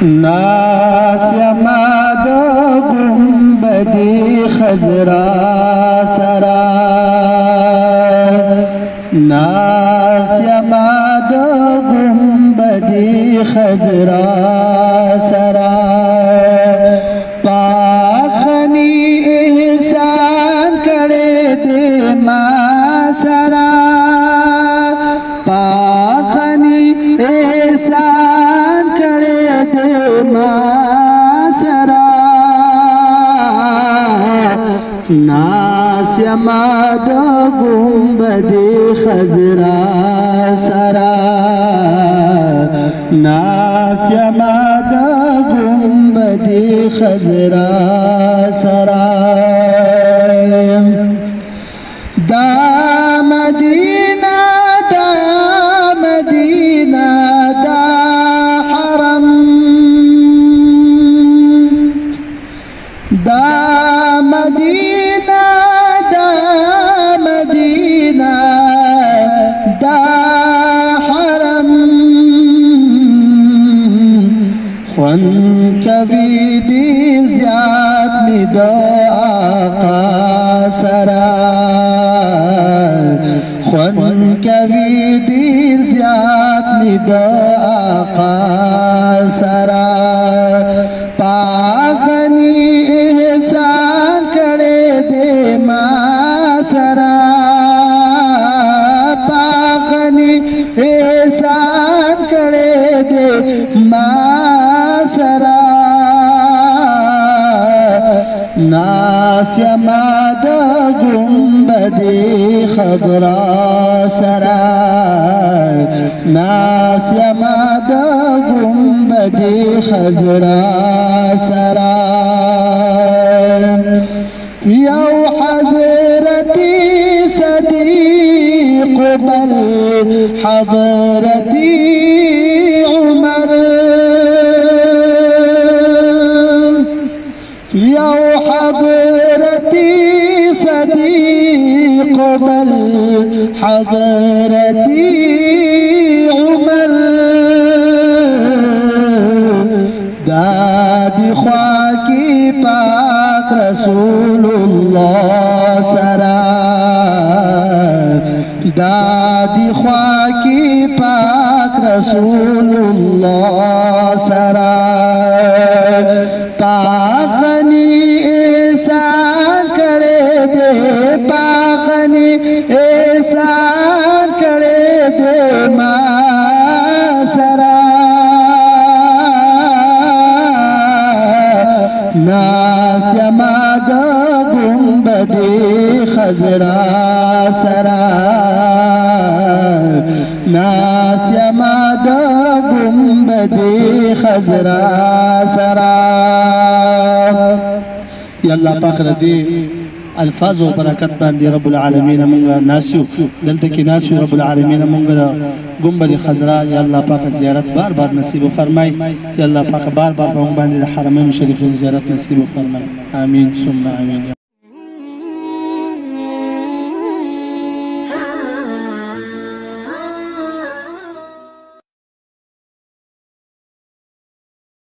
ناس یما د گنبدی خضرا سرا ناس یما د گنبدی خضرا سرا پاخنی احسان کړي دې ما سرا پاخنی احسان کړي دې ما سرا ناس یما د گنبدی خضرا سرا ناس یما د گنبدی خضرا سرا دا مدینہ دا مدینہ دا حرم دا مدینہ دا مدینہ دا حرم خون کوي دې زیات می د آقا سرا خون کوي دې زیات می د آقا سرا پاغنی احسان کړي دې ما سرا پاغنی احسان کړي دې ما سرا ناس یما د گنبدی خضرا سرا ناس یما د گنبدی خضرا سرا یو حضرتی صدیق بل حضرتی عمر یو حضرتی صدیق بل حضرتی عمر دادی خوا کی پاک رسول اللہ سرا دادی خوا کی پاک رسول اللہ سرا پاغنی احسان کړي دې پاغنی احسان کړي دې ما سرا ناس یما د گنبدی خضرا سرا ناس یما د گنبدی خضرا سرا یا اللہ پاک ردی الفاظ و برکت باندې رب العالمین مونږه ناسیو دلته کې ناسیو رب العالمین مونږه گنبد خضرا یا اللہ پاک زیارت بار بار نصیب فرمای یا اللہ پاک بار بار مونږ باندې حرمین شریفین زیارت نصیب فرمای آمین ثم آمین.